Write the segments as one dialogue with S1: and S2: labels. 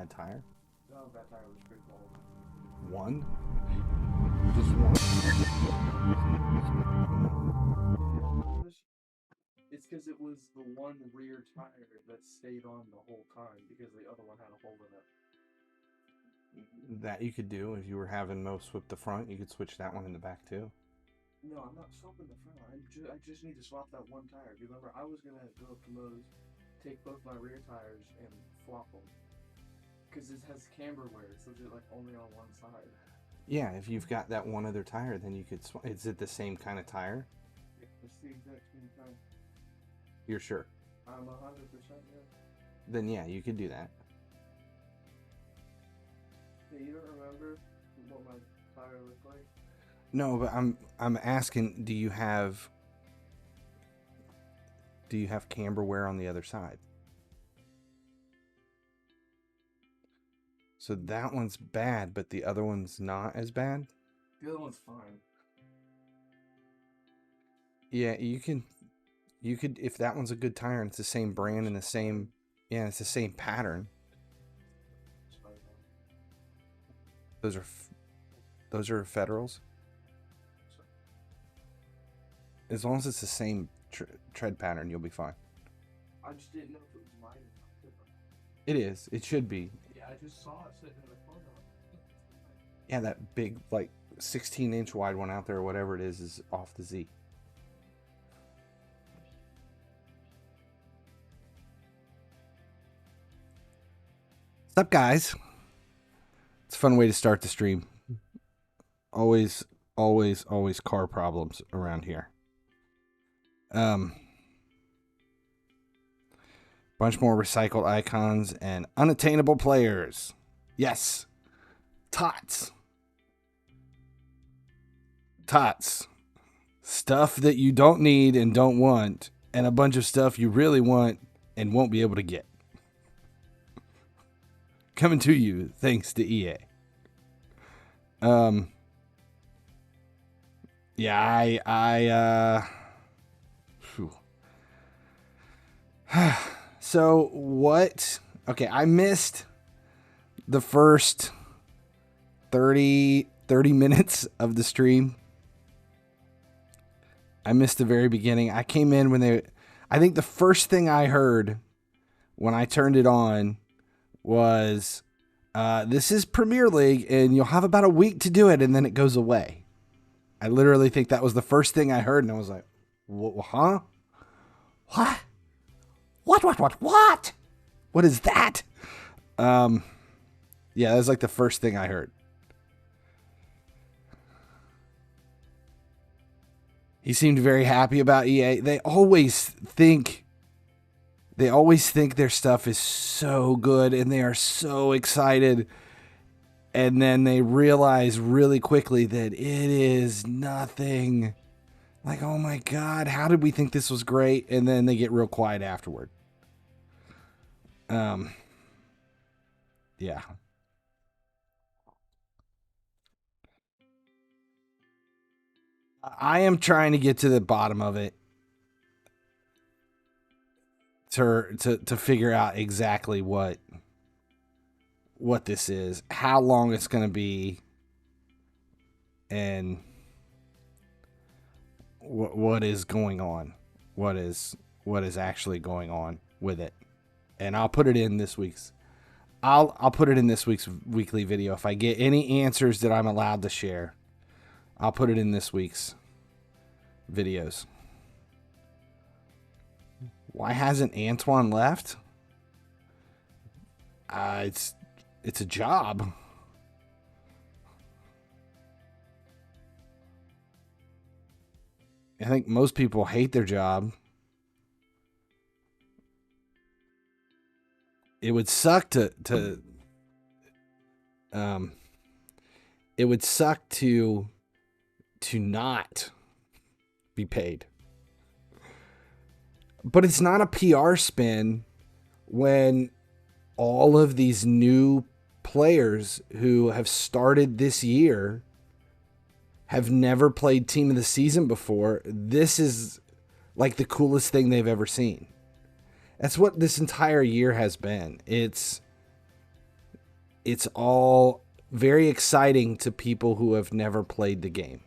S1: bad tire?
S2: No, that tire was pretty cold.
S1: One? Just one?
S2: It's because it was the one rear tire that stayed on the whole time because the other one had a hole in it.
S1: That you could do if you were having Mo swip the front. You could switch that one in the back too.
S2: No, I'm not swapping the front. I just need to swap that one tire. Remember, I was gonna go up to Moe's, take both my rear tires and flop them. Because it has camber wear, so it's like only on one side.
S1: Yeah, if you've got that one other tire, then you could swap. Is it the same kind of tire?
S2: Yeah, it's the exact same tire.
S1: You're sure?
S2: I'm 100% yeah.
S1: Then yeah, you could do that.
S2: Yeah, you don't remember what my tire looked like?
S1: No, but I'm asking, do you have camber wear on the other side? So that one's bad, but the other one's not as bad?
S2: The other one's fine.
S1: Yeah, you could, if that one's a good tire and it's the same brand and the same, yeah, it's the same pattern. Those are Federals. As long as it's the same tread pattern, you'll be fine.
S2: I just didn't know if it was mine or not.
S1: It is. It should be.
S2: Yeah, I just saw it sitting in the corner.
S1: Yeah, that big, like, 16-inch wide one out there, or whatever it is off the Z. What's up, guys? It's a fun way to start the stream. Always car problems around here. Bunch more recycled icons and unattainable players. Yes. TOTS. TOTS. Stuff that you don't need and don't want, and a bunch of stuff you really want and won't be able to get. Coming to you thanks to EA. Yeah, phew. So what? Okay, I missed the first 30 minutes of the stream. I missed the very beginning. I came in when I think the first thing I heard when I turned it on was, this is Premier League and you'll have about a week to do it and then it goes away. I literally think that was the first thing I heard and I was like, huh? What? What? What is that? Yeah, that was like the first thing I heard. He seemed very happy about EA. They always think their stuff is so good and they are so excited. And then they realize really quickly that it is nothing. Like, oh my God, how did we think this was great? And then they get real quiet afterward. Yeah. I am trying to get to the bottom of it to figure out exactly what this is, how long it's going to be, and what is going on, what is actually going on with it. And I'll put it in this week's I'll put it in this week's weekly video. If I get any answers that I'm allowed to share, I'll put it in this week's videos. Why hasn't Antoine left? It's a job. I think most people hate their job. It would suck to not be paid. But it's not a PR spin when all of these new players who have started this year have never played Team of the Season before. This is like the coolest thing they've ever seen. That's what this entire year has been. It's it's all very exciting to people who have never played the game.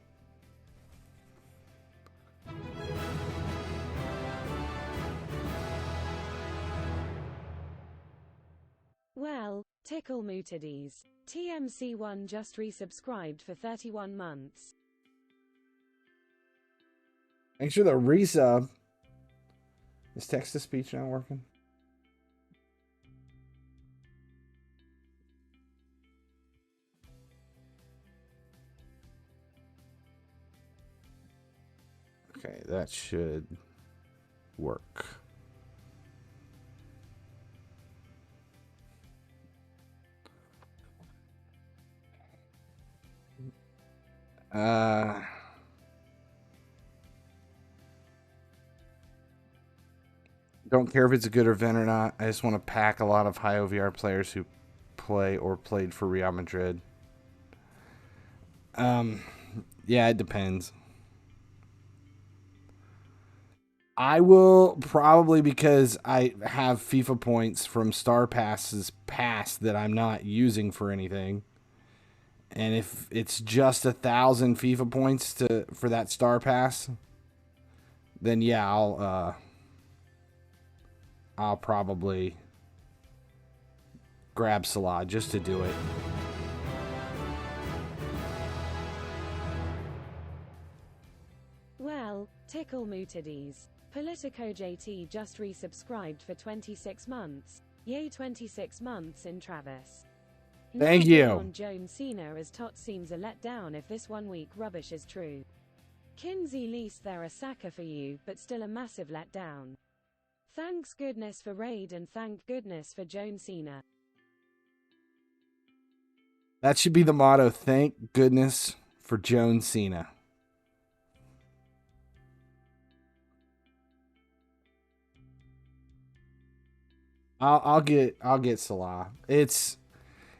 S3: Well, tickle mootides. TMC1 just resubscribed for 31 months.
S1: Thanks for the resub. Is text-to-speech not working? Okay, that should work. Don't care if it's a good event or not. I just want to pack a lot of high OVR players who play or played for Real Madrid. Yeah, it depends. I will probably, because I have FIFA points from Star Passes past that I'm not using for anything. And if it's just 1,000 FIFA points for that Star Pass, then yeah, I'll probably grab Salah just to do it.
S3: Well, tickle mootides. Politico JT just resubscribed for 26 months. Yay, 26 months in Travis.
S1: Thank
S3: Now
S1: you.
S3: On Joan Cena as TOTS seems a letdown if this 1 week rubbish is true. Kinsey least they're a sacker for you, but still a massive letdown. Thanks goodness for Raid and thank goodness for Joan Cena.
S1: That should be the motto. Thank goodness for Joan Cena. I'll get Salah. It's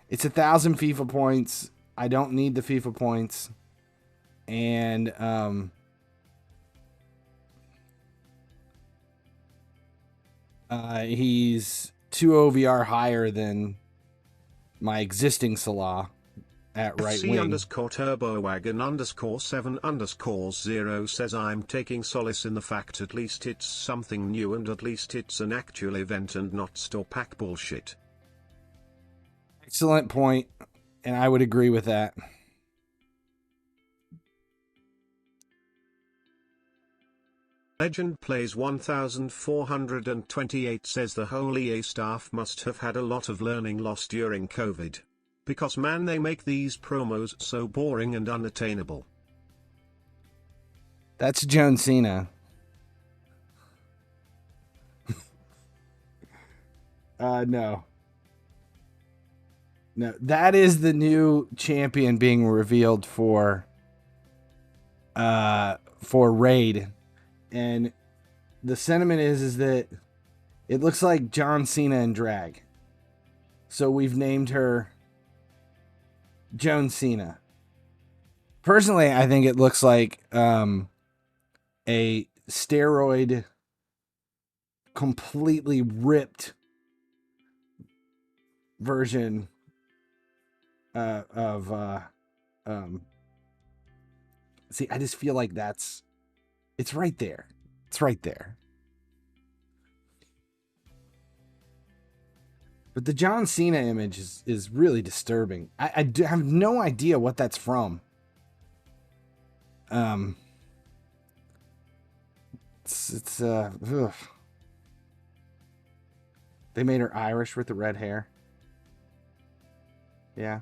S1: 1,000 FIFA points. I don't need the FIFA points, and he's 2 OVR higher than my existing Salah at right wing.
S4: FC_turbowagon_7_0 says I'm taking solace in the fact at least it's something new and at least it's an actual event and not store pack bullshit.
S1: Excellent point, and I would agree with that.
S4: Legend Plays 1428 says the whole EA staff must have had a lot of learning loss during COVID. Because man, they make these promos so boring and unattainable.
S1: That's Joan Cena. No. No, that is the new champion being revealed for Raid. And the sentiment is that it looks like John Cena in drag. So we've named her Joan Cena. Personally, I think it looks like a steroid, completely ripped version see, I just feel like it's right there. It's right there. But the John Cena image is really disturbing. I have no idea what that's from. It's ugh. They made her Irish with the red hair. Yeah.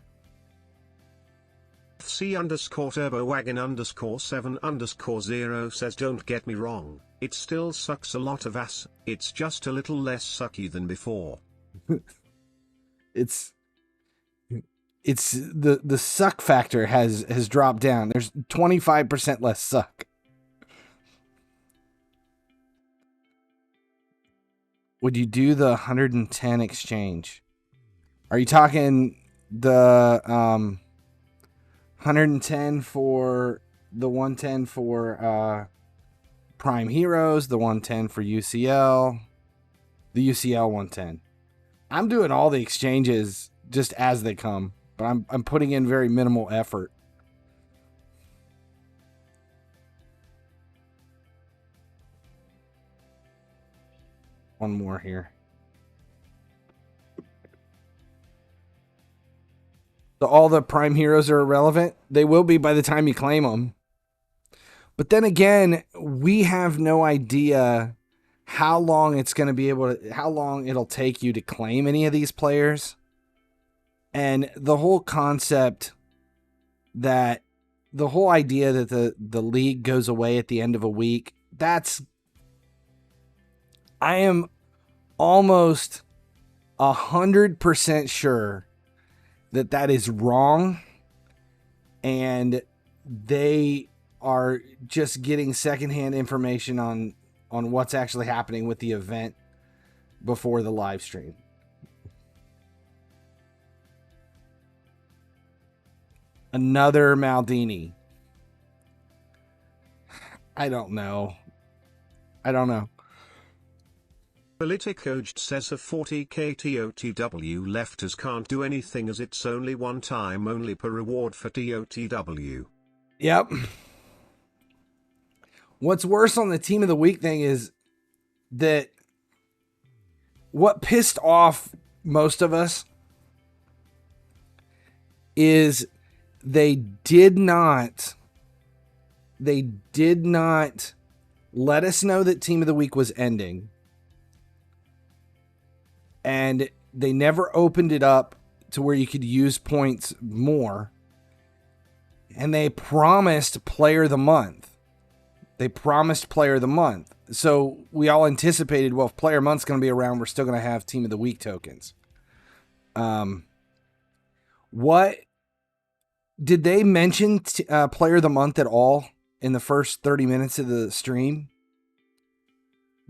S4: FC_turbowagon_7_0 says don't get me wrong, it still sucks a lot of ass, it's just a little less sucky than before.
S1: It's the suck factor has dropped down. There's 25% less suck. Would you do the 110 exchange? Are you talking the 110 for the 110 for Prime Heroes, the 110 for UCL, the UCL 110? I'm doing all the exchanges just as they come. But I'm putting in very minimal effort. One more here. So all the prime heroes are irrelevant. They will be by the time you claim them. But then again, we have no idea how long it's going to be able to, how long it'll take you to claim any of these players. And the whole concept that the whole idea that the league goes away at the end of a week, I am almost 100% sure that is wrong, and they are just getting secondhand information on what's actually happening with the event before the live stream. Another Maldini. I don't know.
S4: Politicoged says a 40k TOTW lefters can't do anything as it's only one time only per reward for TOTW.
S1: Yep. What's worse on the team of the week thing is that what pissed off most of us is they did not let us know that team of the week was ending. And they never opened it up to where you could use points more. And they promised player of the month. So we all anticipated, well, if player month's going to be around, we're still going to have team of the week tokens. What did they mention player of the month at all in the first 30 minutes of the stream?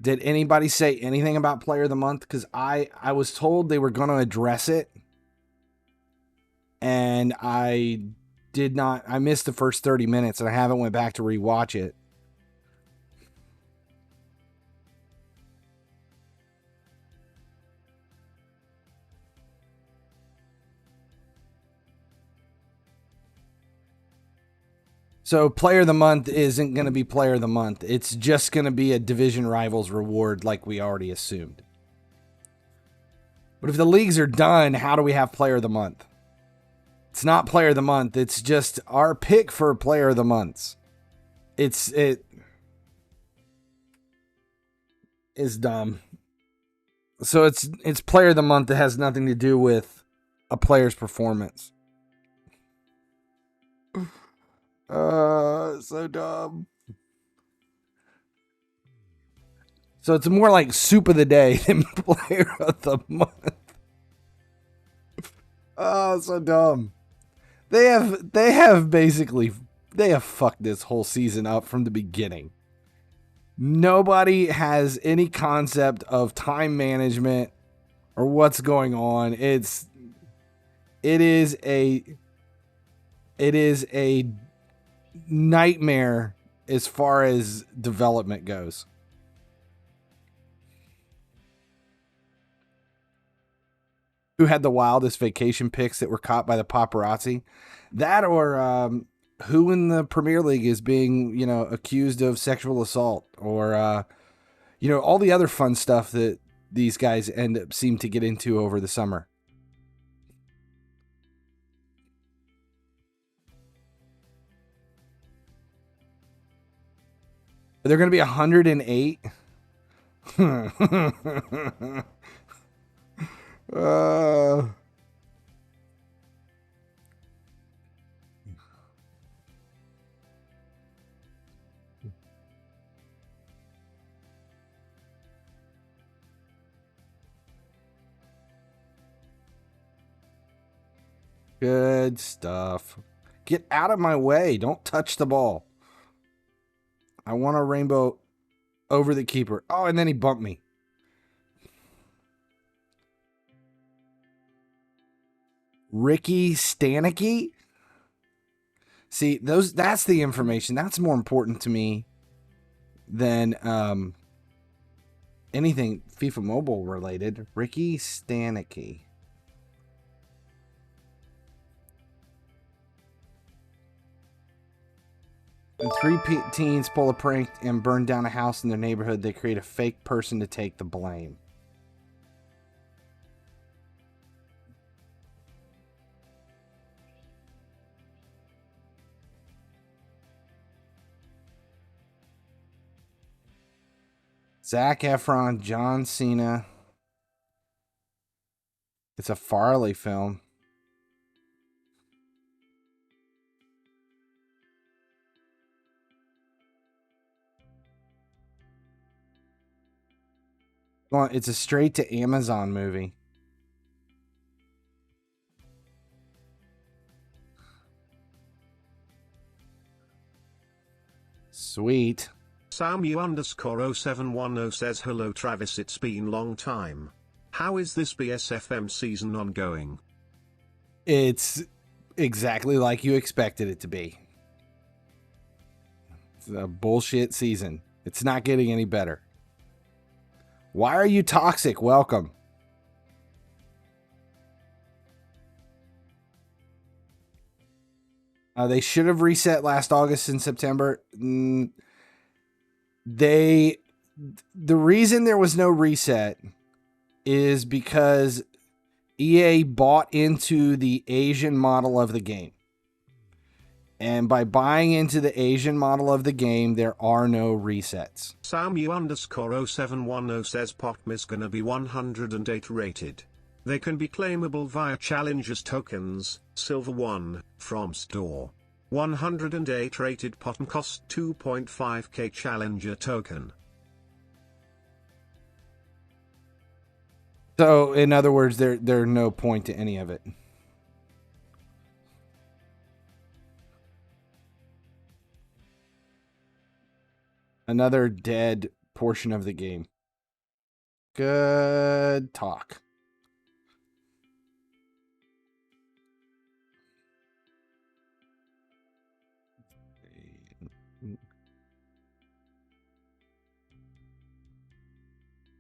S1: Did anybody say anything about player of the month? Because I was told they were going to address it. And I did not. I missed the first 30 minutes and I haven't went back to rewatch it. So player of the month isn't going to be player of the month. It's just going to be a division rivals reward like we already assumed. But if the leagues are done, how do we have player of the month? It's not player of the month. It's just our pick for player of the months. It is dumb. So it's player of the month that has nothing to do with a player's performance. So dumb. So it's more like soup of the day than player of the month. Oh, so dumb. They have fucked this whole season up from the beginning. Nobody has any concept of time management or what's going on. It is a nightmare as far as development goes. Who had the wildest vacation pics that were caught by the paparazzi? That or who in the Premier League is being, accused of sexual assault, or all the other fun stuff that these guys seem to get into over the summer. They're going to be 108. Good stuff. Get out of my way. Don't touch the ball. I want a rainbow over the keeper. Oh, and then he bumped me. Ricky Stanicky? See, that's the information. That's more important to me than anything FIFA Mobile related. Ricky Stanicky. When teens pull a prank and burn down a house in their neighborhood, they create a fake person to take the blame. Zac Efron, John Cena. It's a Farley film. Well, it's a straight to Amazon movie. Sweet.
S4: Samu_0710 says hello Travis, it's been long time. How is this BSFM season ongoing?
S1: It's exactly like you expected it to be. It's a bullshit season. It's not getting any better. Why are you toxic? Welcome. They should have reset last August and September. The reason there was no reset is because EA bought into the Asian model of the game. And by buying into the Asian model of the game, there are no resets.
S4: Samu_0710 says Potm's gonna be 108 rated. They can be claimable via challenges tokens, Silver 1, from store. 108 rated Potm costs 2.5k challenger token.
S1: So, in other words, there's no point to any of it. Another dead portion of the game. Good talk.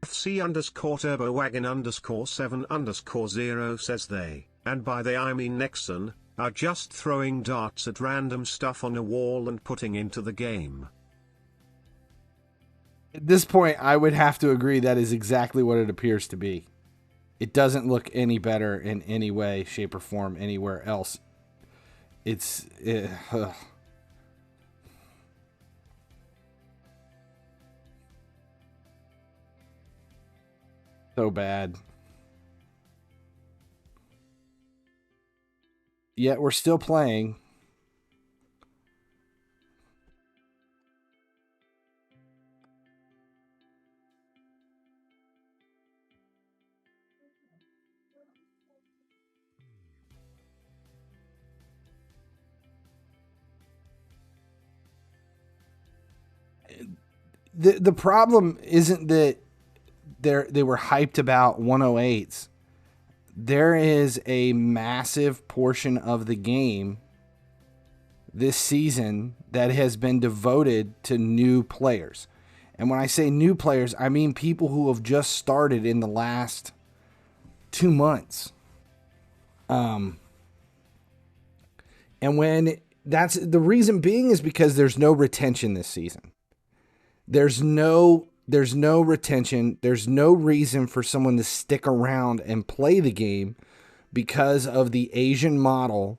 S4: FC_turbowagon_7_0 says they, and by they I mean Nexon, are just throwing darts at random stuff on a wall and putting into the game.
S1: At this point, I would have to agree that is exactly what it appears to be. It doesn't look any better in any way, shape, or form anywhere else. It's... so bad. Yet we're still playing. The problem isn't that they were hyped about 108s. There is a massive portion of the game this season that has been devoted to new players. And when I say new players, I mean people who have just started in the last 2 months. And when that's the reason being is because there's no retention this season. There's no retention. There's no reason for someone to stick around and play the game because of the Asian model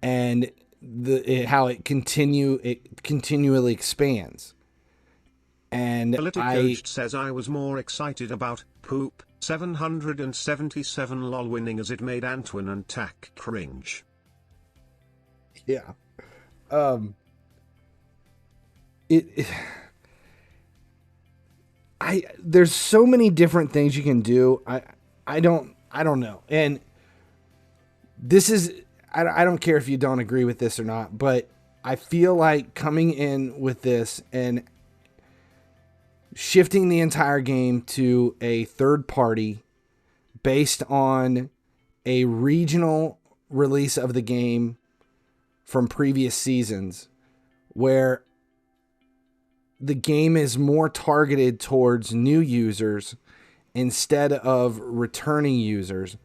S1: and how it continually expands. And
S4: Politicoach says I was more excited about poop 777 lol winning as it made Antoine and Tack cringe.
S1: Yeah. There's so many different things you can do. I don't know. And this is, I don't care if you don't agree with this or not, but I feel like coming in with this and shifting the entire game to a third party based on a regional release of the game from previous seasons, where the game is more targeted towards new users instead of returning users.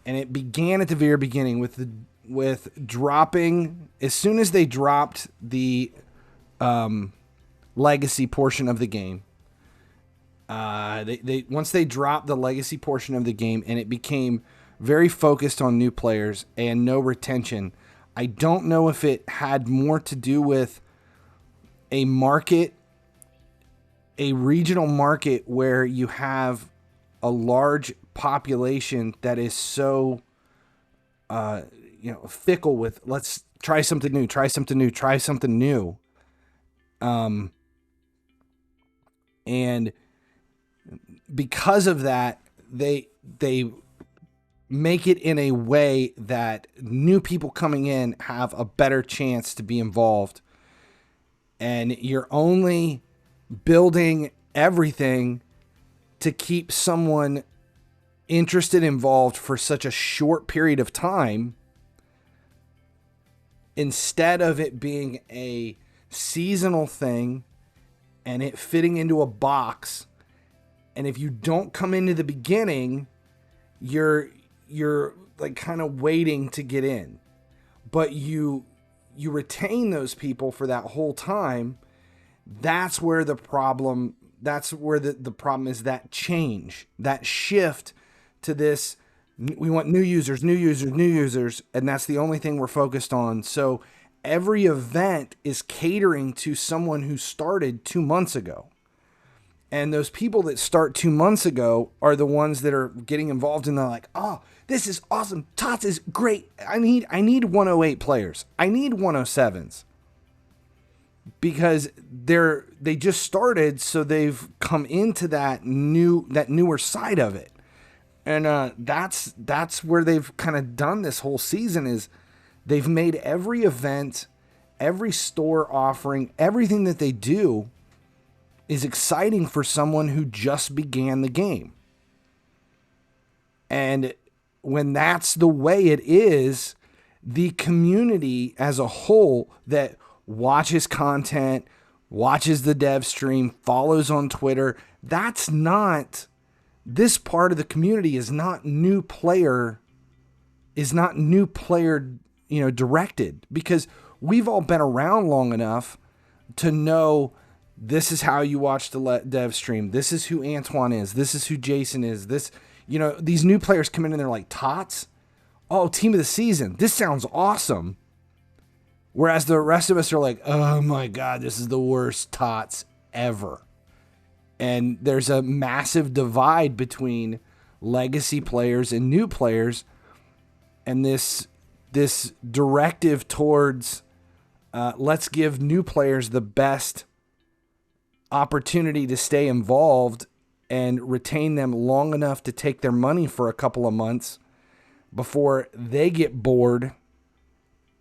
S1: And it began at the very beginning with with dropping, as soon as they dropped the legacy portion of the game. Once they dropped the legacy portion of the game and it became very focused on new players and no retention. I don't know if it had more to do with a market, a regional market where you have a large population that is so, fickle with, let's try something new, try something new, try something new. And because of that, they make it in a way that new people coming in have a better chance to be involved. And you're only building everything to keep someone interested, involved for such a short period of time, instead of it being a seasonal thing and it fitting into a box. And if you don't come into the beginning, you're like kind of waiting to get in, but you retain those people for that whole time. That's where the problem is, that change, that shift to this. We want new users, and that's the only thing we're focused on. So every event is catering to someone who started 2 months ago. And those people that start 2 months ago are the ones that are getting involved, and they're like, oh, this is awesome. TOTS is great. I need 108 players. I need 107s. Because they just started, so they've come into that newer side of it. And that's where they've kind of done this whole season, is they've made every event, every store offering, everything that they do is exciting for someone who just began the game. And when that's the way it is, the community as a whole that watches content, watches the dev stream, follows on Twitter, this part of the community is not new player directed, because we've all been around long enough to know this is how you watch the dev stream. This is who Antoine is. This is who Jason is. These new players come in and they're like, TOTS? Oh, team of the season. This sounds awesome. Whereas the rest of us are like, oh my God, this is the worst TOTS ever. And there's a massive divide between legacy players and new players. And this directive towards let's give new players the best opportunity to stay involved and retain them long enough to take their money for a couple of months before they get bored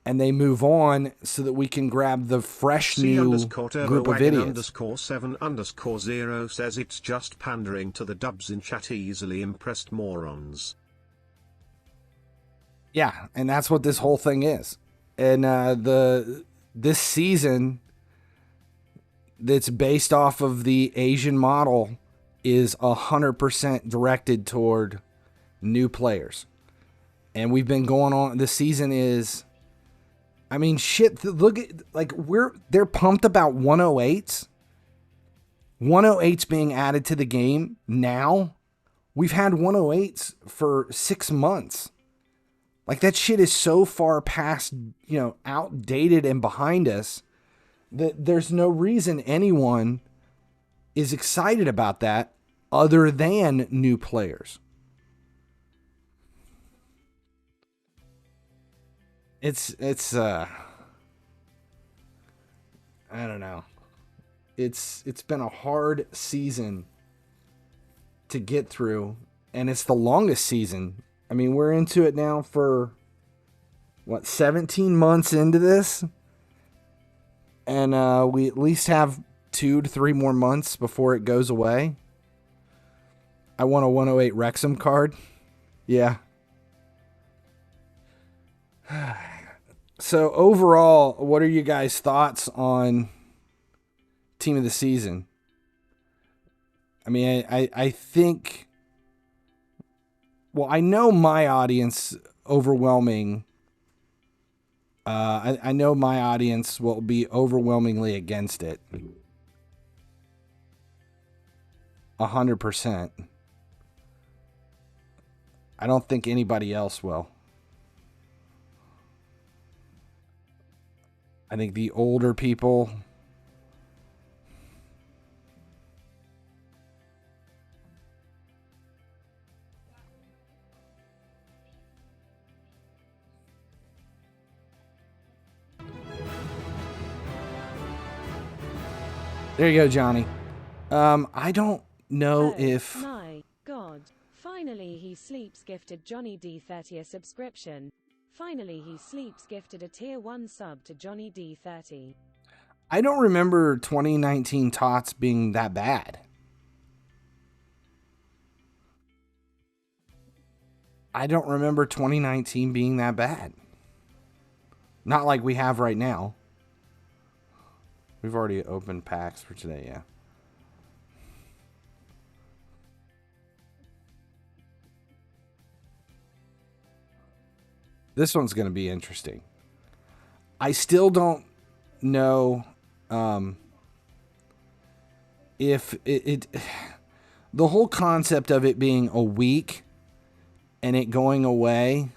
S1: and they move on, so that we can grab the fresh new group of idiots.
S4: _7_0 says it's just pandering to the dubs in chat, easily impressed morons.
S1: Yeah, and that's what this whole thing is. And this season that's based off of the Asian model is 100% directed toward new players. And we've been going on, the season is, I mean, shit, look at, like, they're pumped about 108s. 108s being added to the game now. We've had 108s for 6 months. Like, that shit is so far past, outdated and behind us that there's no reason anyone is excited about that other than new players. It's I don't know. It's been a hard season to get through, and it's the longest season. I mean, we're into it now for 17 months into this, and we at least have 2 to 3 more months before it goes away. I want a 108 Wrexham card. Yeah. So overall, what are you guys' thoughts on team of the season? I mean, I think, well, I know my audience overwhelming I know my audience will be overwhelmingly against it. 100%. I don't think anybody else will. I think the older people. There you go, Johnny. I don't know if...
S3: My God. Finally he sleeps gifted Johnny D30 a subscription. Finally he sleeps gifted a tier 1 sub to Johnny D30.
S1: I don't remember 2019 TOTS being that bad. I don't remember 2019 being that bad. Not like we have right now. We've already opened packs for today, yeah. This one's going to be interesting. I still don't know if the whole concept of it being a week and it going away,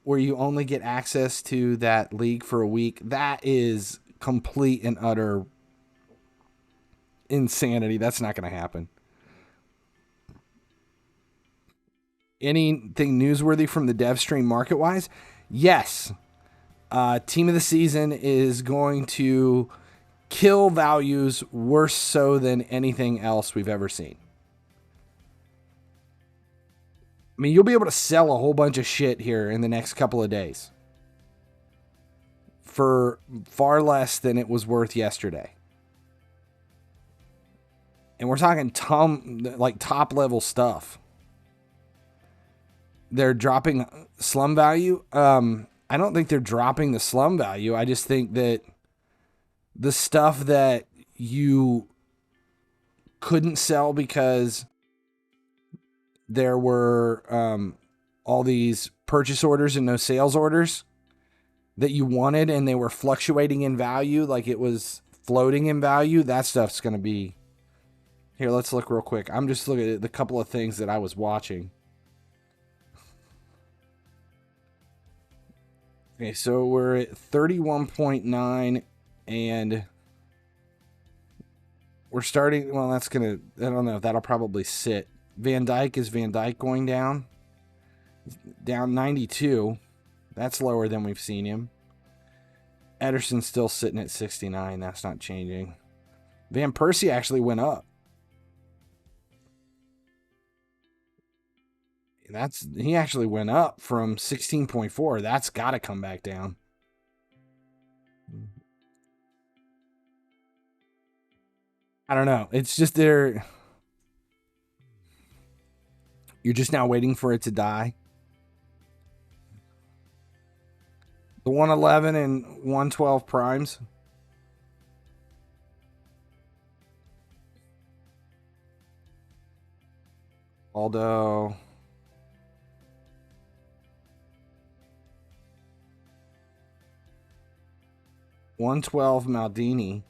S1: where you only get access to that league for a week, that is complete and utter insanity. That's not going to happen. Anything newsworthy from the dev stream market-wise? Yes. Team of the season is going to kill values worse so than anything else we've ever seen. I mean, you'll be able to sell a whole bunch of shit here in the next couple of days for far less than it was worth yesterday. And we're talking top level stuff. They're dropping slum value. I don't think they're dropping the slum value. I just think that the stuff that you couldn't sell because there were all these purchase orders and no sales orders that you wanted, and they were fluctuating in value, like it was floating in value, that stuff's going to be... Here, let's look real quick. I'm just looking at the couple of things that I was watching. Okay, so we're at 31.9, and we're starting... Well, that's going to... I don't know. That'll probably sit. Van Dijk, is Van Dijk going down? Down 92. That's lower than we've seen him. Ederson's still sitting at 69. That's not changing. Van Persie actually went up. He actually went up from 16.4. That's got to come back down. I don't know. It's just there. You're just now waiting for it to die. The 111 and 112 primes. Aldo. $112 Maldini.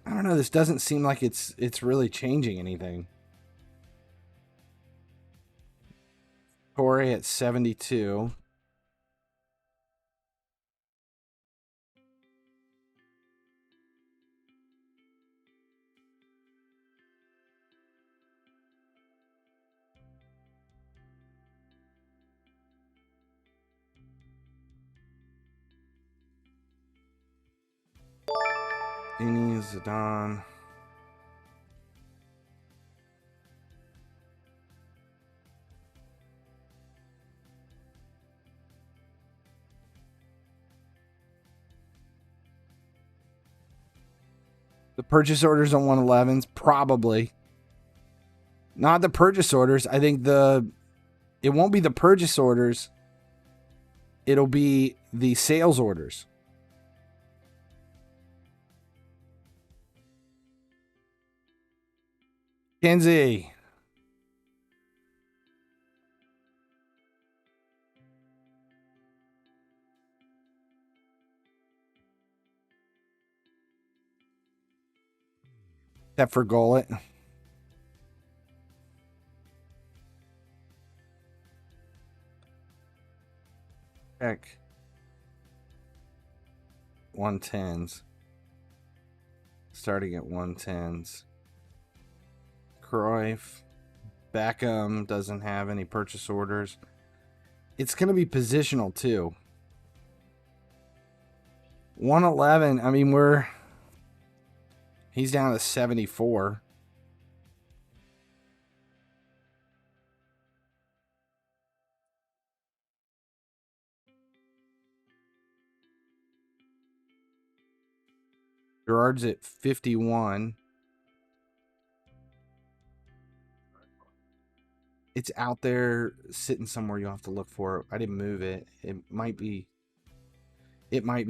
S1: I don't know. This doesn't seem like it's really changing anything. Corey at 72. Dini, Zidane. The purchase orders on 111s, probably. Not the purchase orders. I think it won't be the purchase orders. It'll be the sales orders. Kenzie. Except for Gullet. Check. 110s. Starting at 110s. Cruyff. Beckham doesn't have any purchase orders. It's going to be positional too. 111. I mean, he's down to 74. Gerard's at 51. It's out there sitting somewhere. You'll have to look for it. I didn't move it. It might be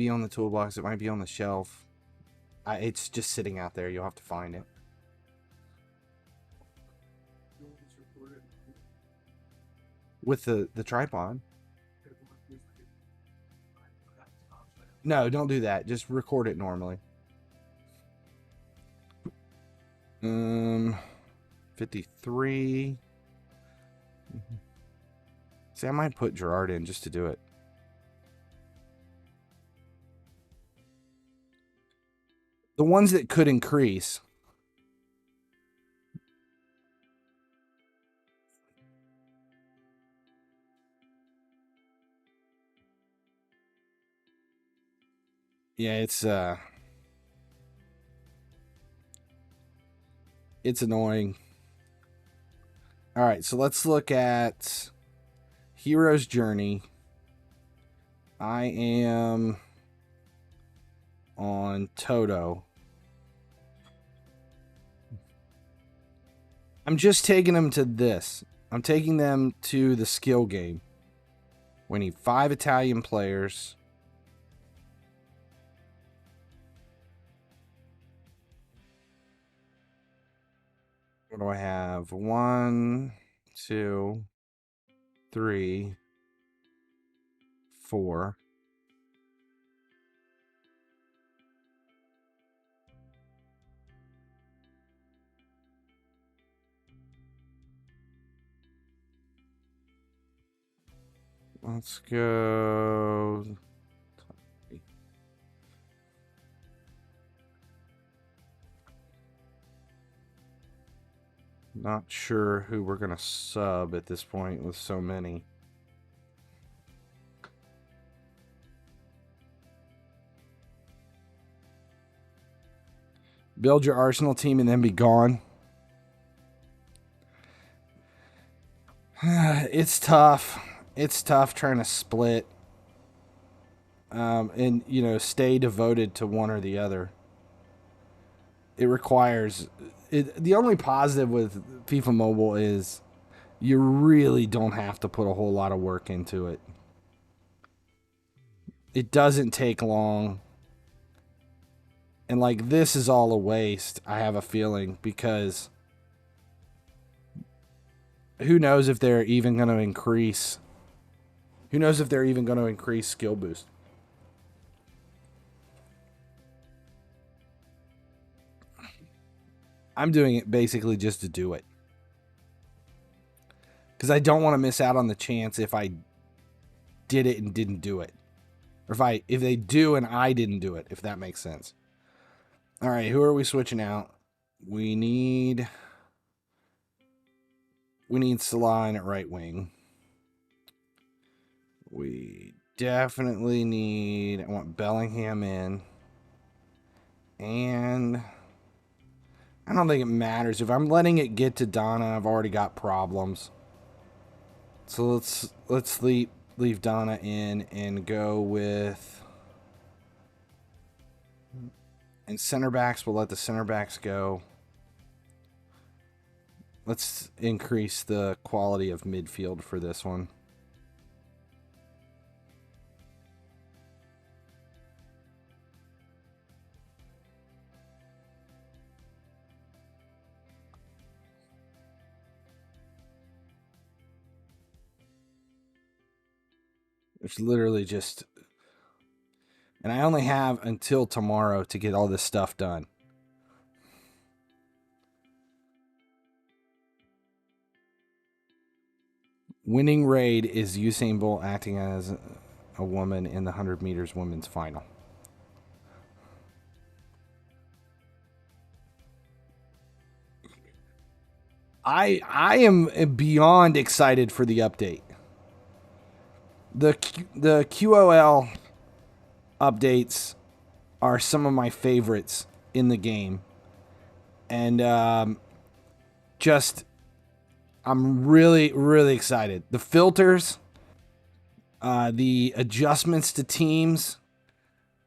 S1: on the toolbox. It might be on the shelf. It's just sitting out there. You'll have to find it. With the tripod. No, don't do that. Just record it normally. 53. See, I might put Gerard in just to do it. The ones that could increase. Yeah, it's annoying. All right, so let's look at Hero's Journey. I am on Toto. I'm just taking them to this. I'm taking them to the skill game. We need 5 Italian players. What do I have? 1, 2, 3, 4. Let's go. Not sure who we're going to sub at this point with so many. Build your Arsenal team and then be gone. It's tough. It's tough trying to split. And, you know, stay devoted to one or the other. It requires... the only positive with FIFA Mobile is you really don't have to put a whole lot of work into it. It doesn't take long. And, like, this is all a waste, I have a feeling, because who knows if they're even going to increase... Who knows if they're even going to increase skill boost. I'm doing it basically just to do it. Because I don't want to miss out on the chance if I did it and didn't do it. Or if they do and I didn't do it, if that makes sense. All right, who are we switching out? We need Salah in at right wing. We definitely need... I want Bellingham in. And... I don't think it matters. If I'm letting it get to Donna, I've already got problems. So let's leave Donna in and go with... And center backs, we'll let the center backs go. Let's increase the quality of midfield for this one. It's literally just... And I only have until tomorrow to get all this stuff done. Winning raid is Usain Bolt acting as a woman in the 100 meters women's final. I am beyond excited for the update. The QOL updates are some of my favorites in the game. And I'm really, really excited. The filters, the adjustments to teams.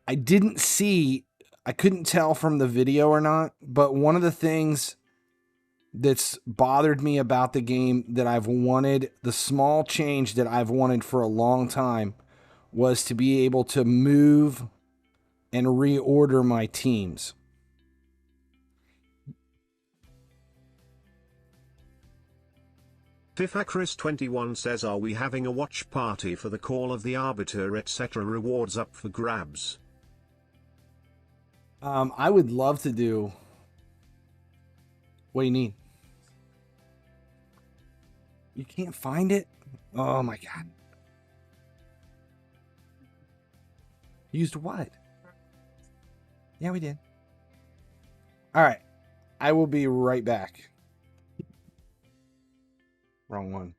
S1: I couldn't tell from the video or not, but one of the things that's bothered me about the game that I've wanted, the small change that I've wanted for a long time, was to be able to move and reorder my teams.
S4: FIFA Chris 21 says, are we having a watch party for the Call of the Arbiter etc. rewards up for grabs?
S1: I would love to do. What do you need? You can't find it? Oh my god. Used what? Yeah, we did. Alright. I will be right back. Wrong one.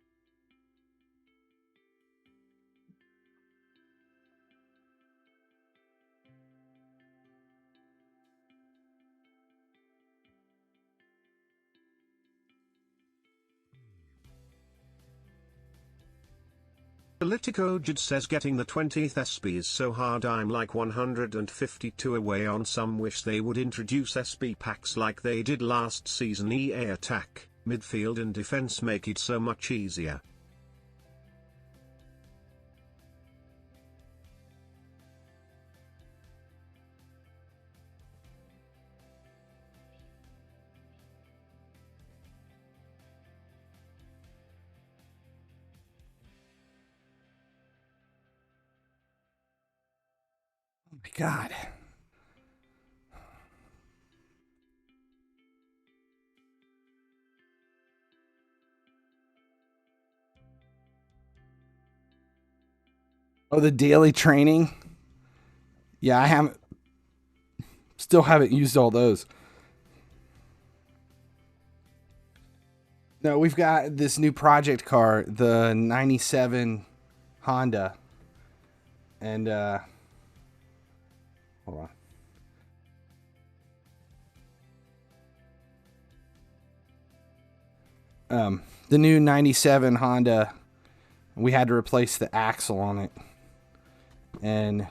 S4: Politico Jud says, getting the 20th SP is so hard, I'm like 152 away on some. Wish they would introduce SP packs like they did last season. EA attack, midfield and defense make it so much easier.
S1: Oh my god. Oh, the daily training? Yeah, I still haven't used all those. No, we've got this new project car, the 97 Honda. And, hold on. The new 97 Honda, we had to replace the axle on it. And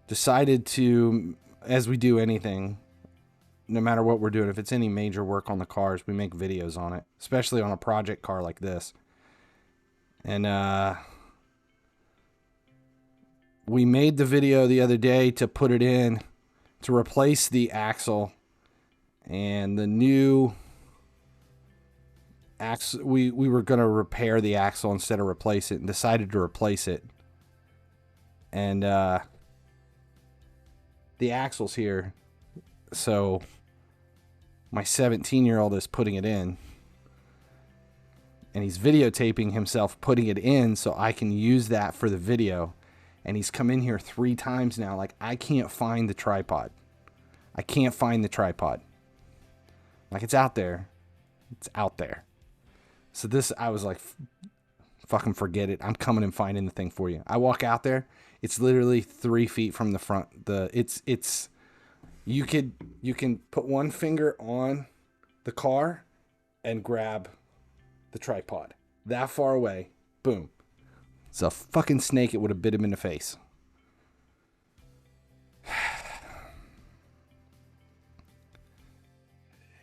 S1: decided to, as we do anything, no matter what we're doing, if it's any major work on the cars, we make videos on it, especially on a project car like this. And we made the video the other day to put it in to replace the axle, and the new axle, we were going to repair the axle instead of replace it, and decided to replace it. And the axle's here, so my 17-year-old is putting it in, and he's videotaping himself putting it in so I can use that for the video. And he's come in here 3 times now, like, I can't find the tripod. I can't find the tripod. Like, it's out there. It's out there. So this, I was like, fucking forget it. I'm coming and finding the thing for you. I walk out there. It's literally 3 feet from the front. You can put one finger on the car and grab the tripod. That far away. Boom. It's a fucking snake. It would have bit him in the face.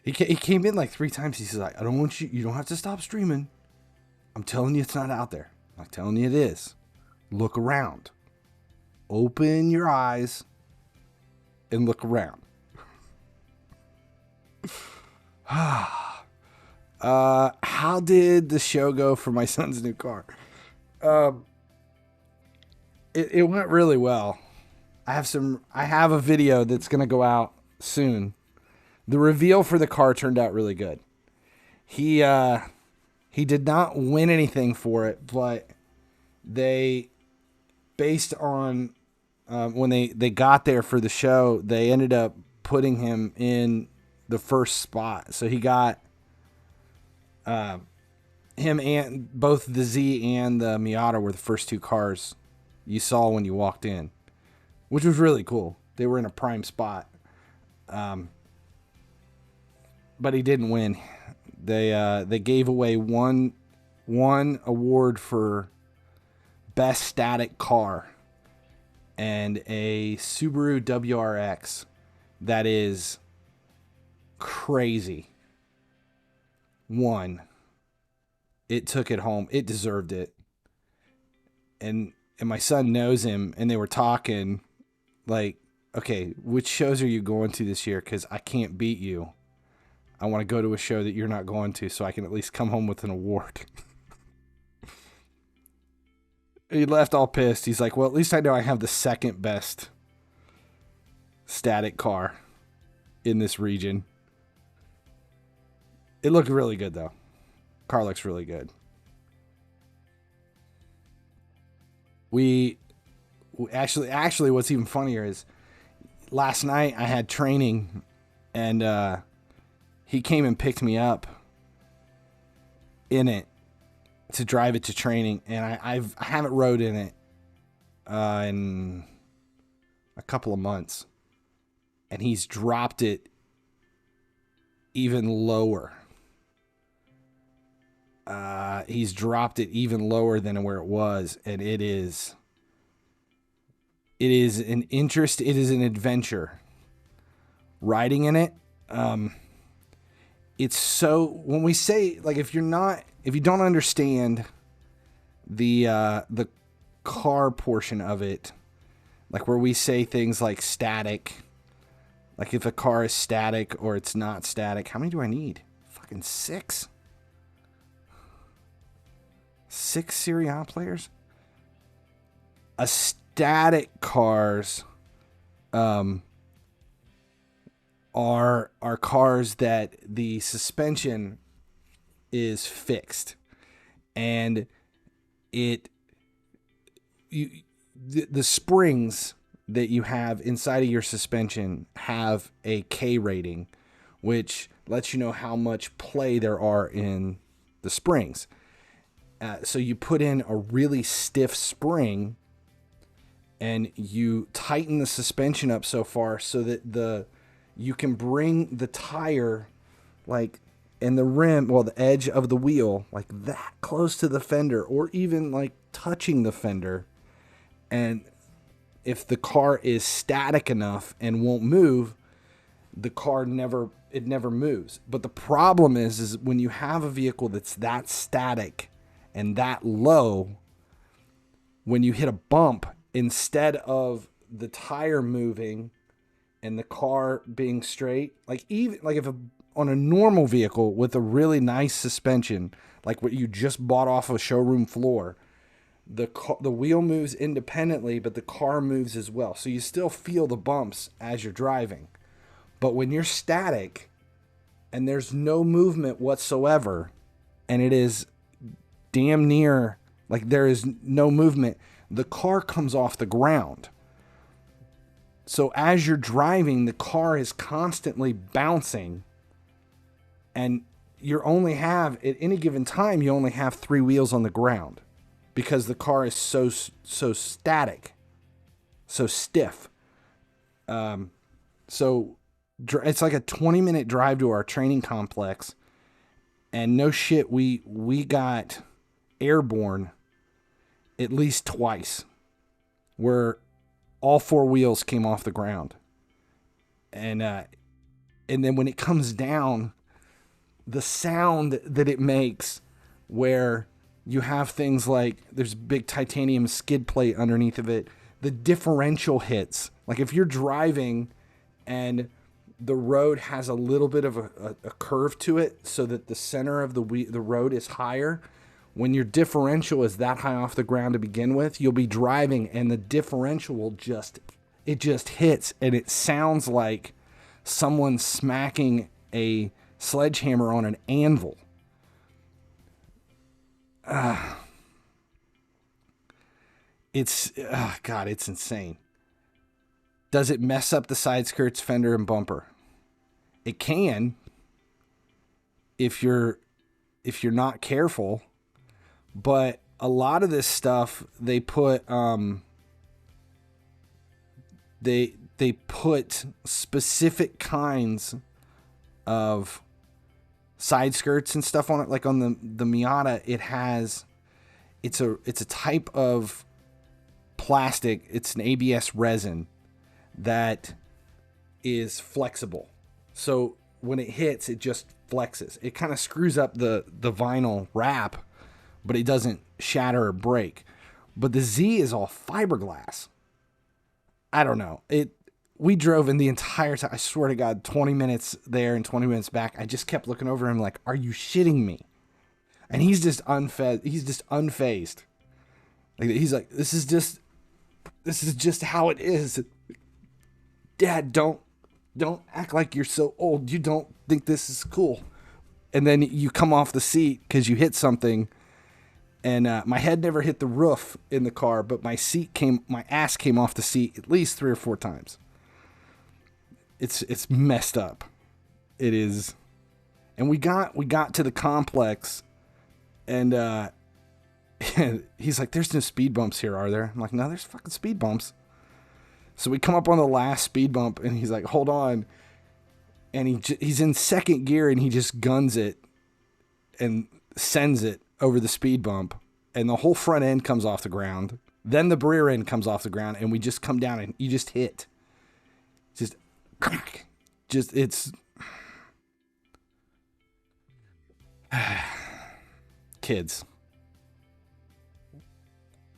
S1: He came in like 3 times. He says, I don't want you. You don't have to stop streaming. I'm telling you it's not out there. I'm telling you it is. Look around. Open your eyes and look around. How did the show go for my son's new car? It went really well. I have a video that's going to go out soon. The reveal for the car turned out really good. He He did not win anything for it, but they, based on when they got there for the show, they ended up putting him in the first spot. So he got him and both the Z and the Miata were the first two cars you saw when you walked in, which was really cool. They were in a prime spot. But he didn't win. They gave away one award for best static car and a Subaru WRX that is crazy. It took it home. It deserved it. And my son knows him, and they were talking like, okay, which shows are you going to this year? Because I can't beat you. I want to go to a show that you're not going to so I can at least come home with an award. He left all pissed. He's like, well, at least I know I have the second best static car in this region. It looked really good, though. Car looks really good. We actually, what's even funnier is last night I had training, and he came and picked me up in it to drive it to training, and I haven't rode in it in a couple of months, and he's dropped it even lower. He's dropped it even lower than where it was, and it is an interest. It is an adventure riding in it. It's so, when we say, like, if you don't understand the car portion of it, like where we say things like static, like if a car is static or it's not static. How many do I need? Fucking 6. 6 Serie A players? A static cars are cars that the suspension is fixed, and the springs that you have inside of your suspension have a K rating, which lets you know how much play there are in the springs. So you put in a really stiff spring and you tighten the suspension up so far so that you can bring the tire, like, and the rim, well, the edge of the wheel, like that close to the fender, or even like touching the fender. And if the car is static enough and won't move, the car never moves. But the problem is when you have a vehicle that's that static and that low, when you hit a bump, instead of the tire moving and the car being straight, like if on a normal vehicle with a really nice suspension, like what you just bought off a showroom floor, the wheel moves independently, but the car moves as well. So you still feel the bumps as you're driving. But when you're static and there's no movement whatsoever, and it is damn near like there is no movement, the car comes off the ground. So as you're driving, the car is constantly bouncing, and you only have, at any given time, you only have 3 wheels on the ground because the car is so static, so stiff. So it's like a 20-minute drive to our training complex, and no shit, we got airborne at least twice, where all 4 wheels came off the ground. And then when it comes down, the sound that it makes, where you have things like there's big titanium skid plate underneath of it, the differential hits. Like if you're driving and the road has a little bit of a curve to it so that the center of the road is higher, when your differential is that high off the ground to begin with, you'll be driving and the differential will just hits, and it sounds like someone smacking a sledgehammer on an anvil. It's God, it's insane. Does it mess up the side skirts, fender, and bumper? It can, if you're not careful. But a lot of this stuff they put they put specific kinds of side skirts and stuff on it. Like on the Miata, it's a type of plastic. It's an ABS resin that is flexible. So when it hits, it just flexes. It kind of screws up the vinyl wrap, but it doesn't shatter or break. But the Z is all fiberglass. I don't know. We drove in the entire time. I swear to God, 20 minutes there and 20 minutes back. I just kept looking over him like, are you shitting me? And he's just unfazed. He's just unfazed. Like, he's like, this is just how it is. Dad, don't act like you're so old. You don't think this is cool. And then you come off the seat because you hit something. And my head never hit the roof in the car, but my ass came off the seat at least 3 or 4 times. It's messed up. It is. And we got to the complex, and he's like, "There's no speed bumps here, are there?" I'm like, "No, there's fucking speed bumps." So we come up on the last speed bump, and he's like, "Hold on," and he's in second gear, and he just guns it and sends it over the speed bump, and the whole front end comes off the ground. Then the rear end comes off the ground, and we just come down, and you just hit. Just crack. Just, it's... Kids.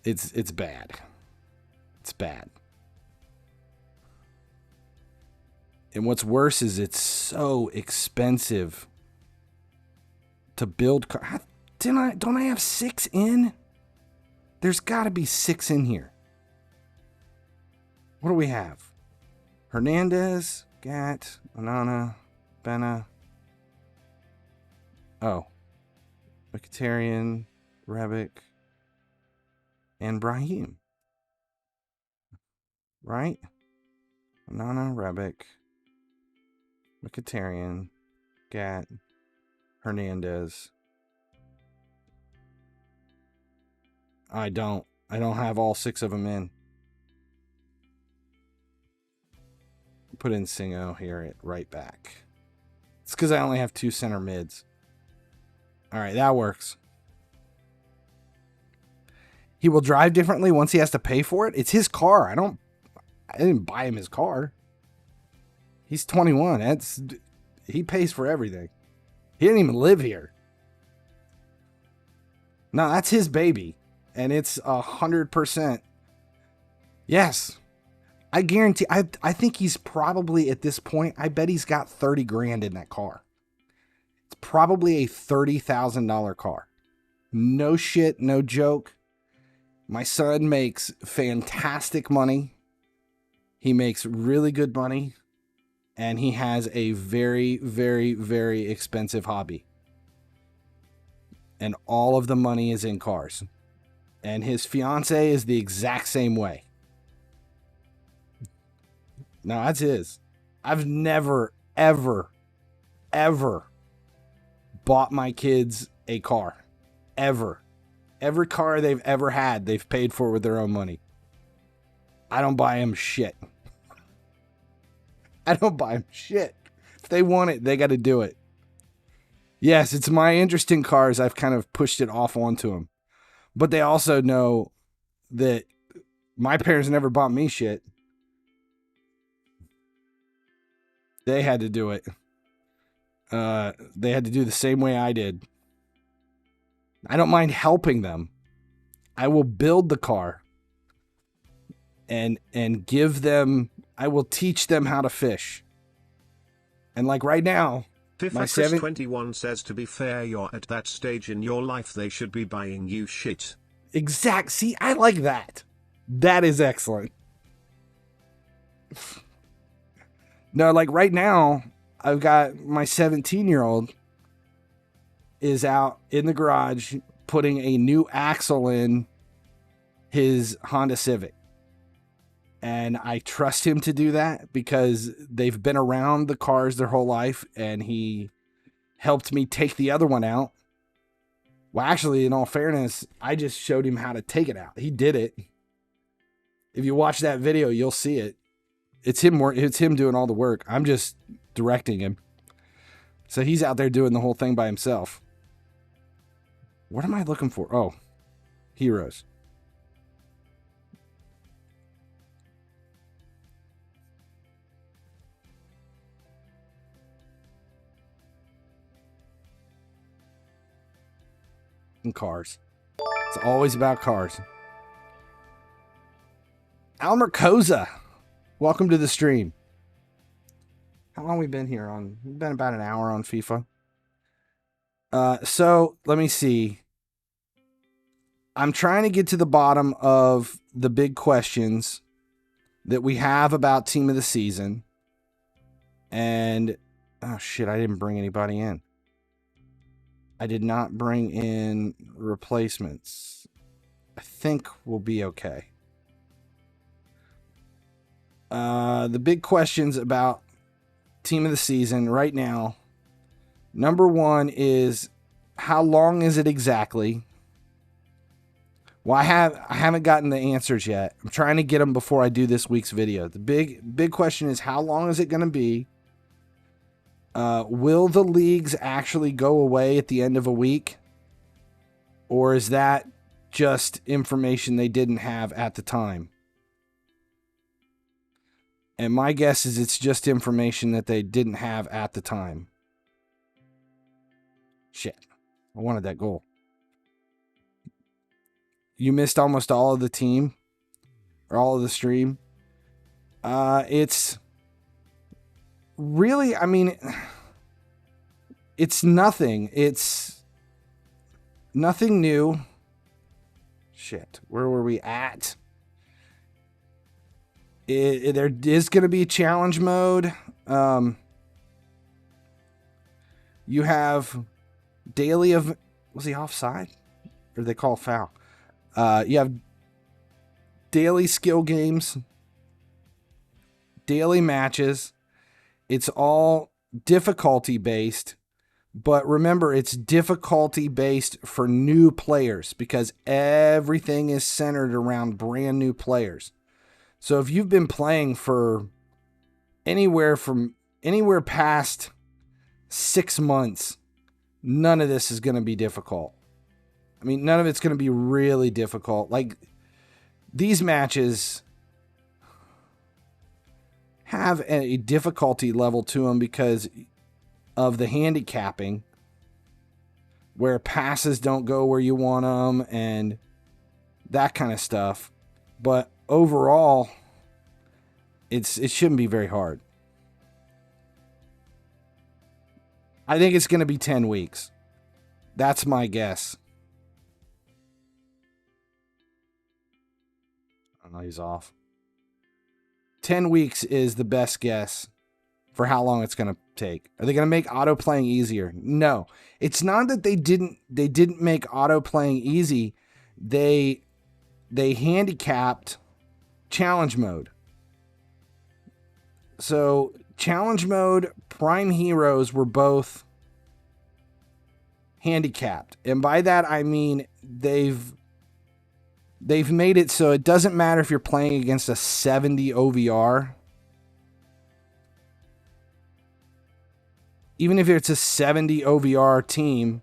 S1: It's bad. It's bad. And what's worse is it's so expensive to build cars. Don't I have 6 in? There's got to be 6 in here. What do we have? Hernandez, Gat, Onana, Benna. Oh. Mkhitaryan, Rebic, and Brahim. Right? Onana, Rebic, Mkhitaryan, Gat, Hernandez. I don't have all 6 of them in. Put in Singo here at right back. It's because I only have 2 center mids. All right, that works. He will drive differently once he has to pay for it. It's his car. I didn't buy him his car. He's 21. He pays for everything. He didn't even live here. No, that's his baby. And it's 100%. Yes. I guarantee, I think he's probably at this point, I bet he's got 30 grand in that car. It's probably a $30,000 car. No shit, no joke. My son makes fantastic money. He makes really good money. And he has a very, very, very expensive hobby. And all of the money is in cars. And his fiance is the exact same way. No, that's his. I've never, ever, ever bought my kids a car. Ever. Every car they've ever had, they've paid for with their own money. I don't buy them shit. I don't buy them shit. If they want it, they got to do it. Yes, it's my interest in cars. I've kind of pushed it off onto them. But they also know that my parents never bought me shit. They had to do it. They had to do the same way I did. I don't mind helping them. I will build the car and give them, I will teach them how to fish. And like right now,
S4: FIFA 21 says, to be fair, you're at that stage in your life they should be buying you shit.
S1: Exact. See, I like that. That is excellent. No, like right now, I've got my 17-year-old is out in the garage putting a new axle in his Honda Civic. And I trust him to do that because they've been around the cars their whole life, and he helped me take the other one out. Well, actually, in all fairness, I just showed him how to take it out. He did it. If you watch that video, you'll see it. It's him doing all the work. I'm just directing him. So he's out there doing the whole thing by himself. What am I looking for? Oh, heroes. And cars. It's always about cars. Almer Koza, welcome to the stream. How long have we been here on? We've been about an hour on FIFA. So let me see. I'm trying to get to the bottom of the big questions that we have about team of the season. And oh shit, I didn't bring anybody in. I did not bring in replacements. I think we'll be okay. The big questions about team of the season right now. Number one is, how long is it exactly? Well, I haven't gotten the answers yet. I'm trying to get them before I do this week's video. The big question is, how long is it going to be? Will the leagues actually go away at the end of a week? Or is that just information they didn't have at the time? And my guess is it's just information that they didn't have at the time. Shit. I wanted that goal. You missed almost all of the team. Or all of the stream. It's really, I mean, it's nothing. It's nothing new. Shit. Where were we at? There is going to be a challenge mode. You have daily of, was he offside? Or did they call foul? You have daily skill games, daily matches. It's all difficulty based, but remember, it's difficulty based for new players because everything is centered around brand new players. So if you've been playing for anywhere past 6 months, none of this is going to be difficult. I mean, none of it's going to be really difficult. Like, these matches have a difficulty level to them because of the handicapping, where passes don't go where you want them and that kind of stuff. But overall, it shouldn't be very hard. I think it's going to be 10 weeks. That's my guess. I don't know, he's off. 10 weeks is the best guess for how long it's going to take. Are they going to make auto playing easier? No. It's not that they didn't make auto playing easy. They handicapped challenge mode. So challenge mode, prime heroes were both handicapped. And by that I mean they've made it so it doesn't matter if you're playing against a 70 OVR. Even if it's a 70 OVR team,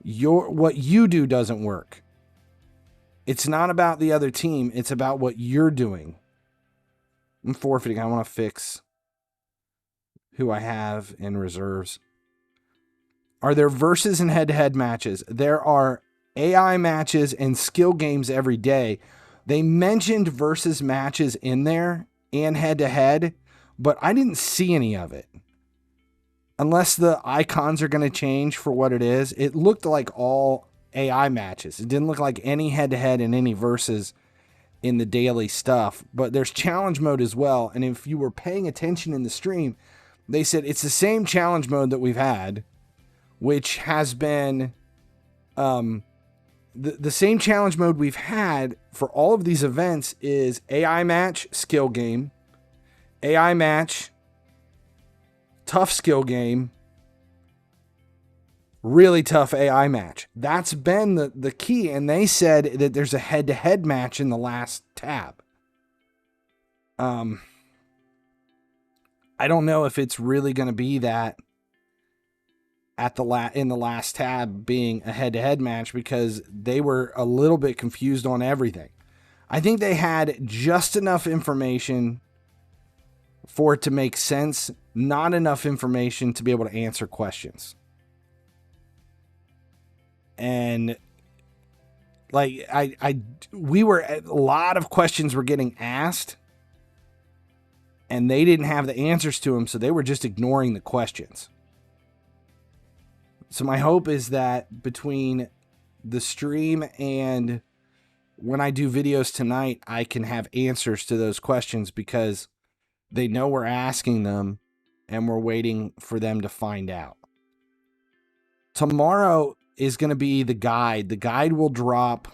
S1: what you do doesn't work. It's not about the other team. It's about what you're doing. I'm forfeiting. I want to fix who I have in reserves. Are there versus and head-to-head matches? There are AI matches and skill games every day. They mentioned versus matches in there and head-to-head, but I didn't see any of it. Unless the icons are going to change for what it is. It looked like all AI matches. It didn't look like any head-to-head and any versus in the daily stuff. But there's challenge mode as well. And if you were paying attention in the stream, they said it's the same challenge mode that we've had, which has been the same challenge mode we've had for all of these events is AI match, skill game, AI match, tough skill game, really tough AI match. That's been the key. And they said that there's a head-to-head match in the last tab. I don't know if it's really going to be that at in the last tab being a head-to-head match, because they were a little bit confused on everything. I think they had just enough information for it to make sense, not enough information to be able to answer questions. And like a lot of questions were getting asked and they didn't have the answers to them, so they were just ignoring the questions. So my hope is that between the stream and when I do videos tonight, I can have answers to those questions, because they know we're asking them and we're waiting for them to find out. Tomorrow is going to be the guide. The guide will drop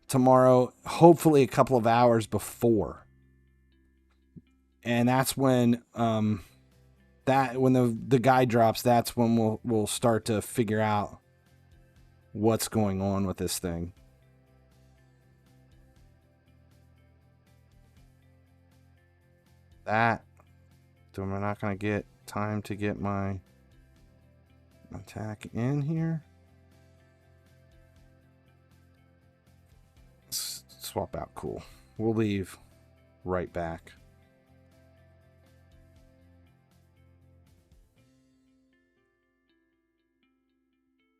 S1: tomorrow, hopefully a couple of hours before. And that's when the guide drops, that's when we'll start to figure out what's going on with this thing. So I'm not going to get time to get my attack in here. Let's swap out. Cool. We'll leave right back.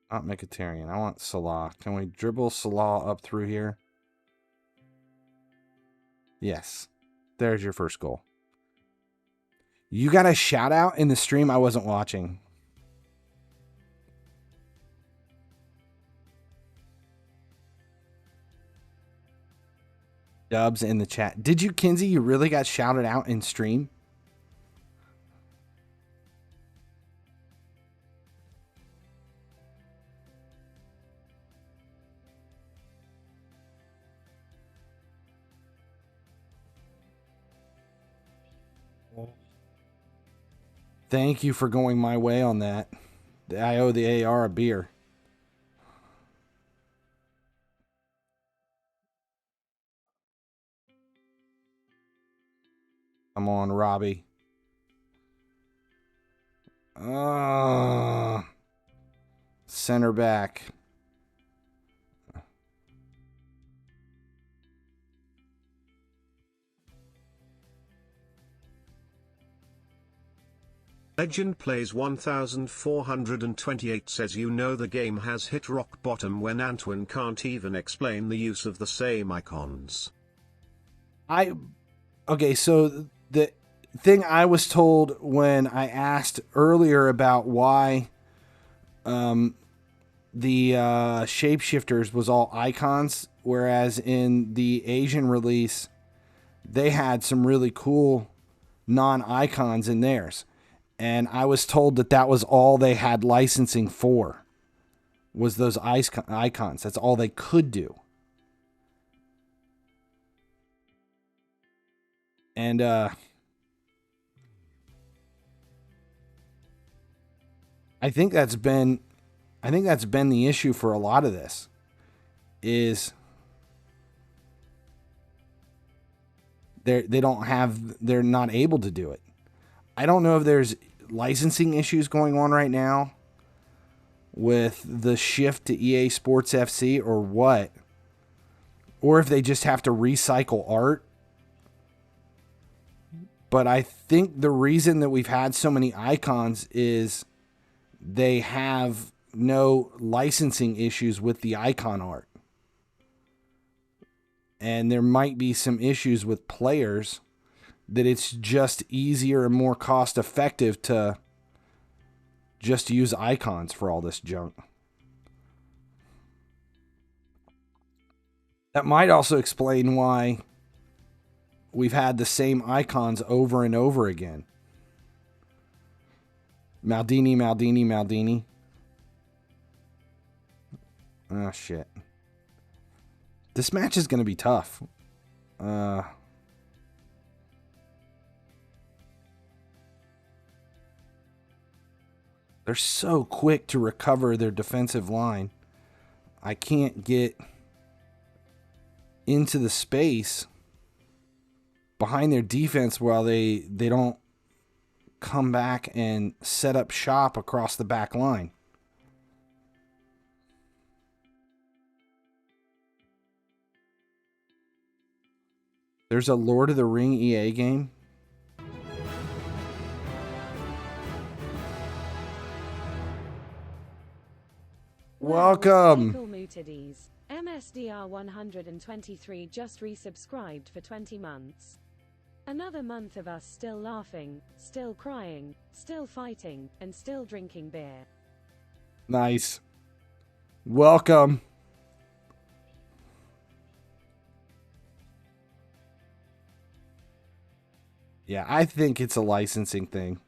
S1: Not Mkhitaryan. I want Salah. Can we dribble Salah up through here? Yes. There's your first goal. You got a shout out in the stream? I wasn't watching. Dubs in the chat. Did you, Kinsey? You really got shouted out in stream? Thank you for going my way on that. I owe the AR a beer. Come on, Robbie. Center back.
S4: Legend Plays 1428 says, you know the game has hit rock bottom when Antoine can't even explain the use of the same icons.
S1: Okay, so the thing I was told when I asked earlier about why the shapeshifters was all icons, whereas in the Asian release they had some really cool non-icons in theirs. And I was told that that was all they had licensing for, was those icons. That's all they could do. And I think that's been the issue for a lot of this, is they're not able to do it. I don't know if there's licensing issues going on right now with the shift to EA Sports FC or what, or if they just have to recycle art. But I think the reason that we've had so many icons is they have no licensing issues with the icon art. And there might be some issues with players that it's just easier and more cost effective to just use icons for all this junk. That might also explain why we've had the same icons over and over again. Maldini. Oh, shit. This match is going to be tough. They're so quick to recover their defensive line. I can't get into the space behind their defense while they don't come back and set up shop across the back line. There's a Lord of the Ring EA game. Welcome.
S3: MSDR 123 just resubscribed for 20 months. Another month of us still laughing, still crying, still fighting, and still drinking beer.
S1: Nice. Welcome. Yeah, I think it's a licensing thing.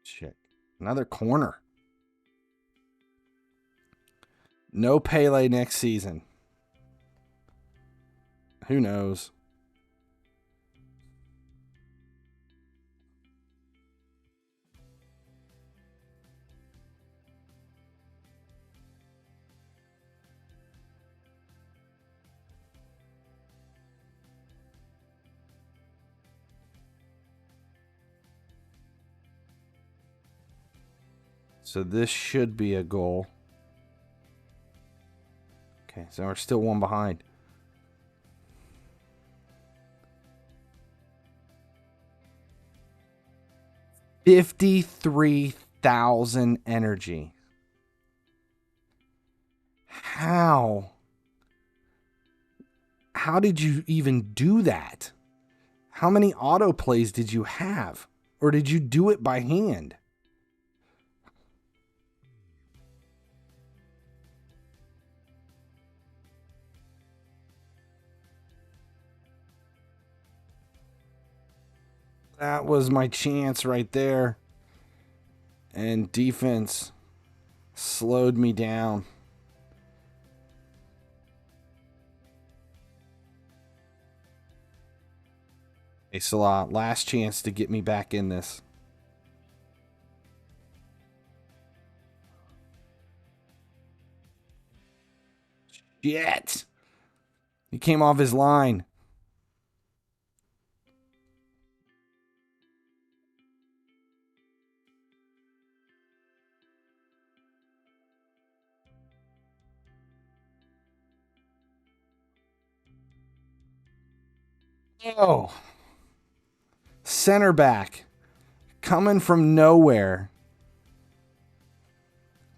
S1: Shit. Another corner. No Pele next season. Who knows? So this should be a goal. Okay, so we're still one behind. $53,000 energy. How did you even do that? How many autoplays did you have? Or did you do it by hand? That was my chance right there. And defense slowed me down. Hey, Salah, last chance to get me back in this. Shit! He came off his line. Oh, center back coming from nowhere.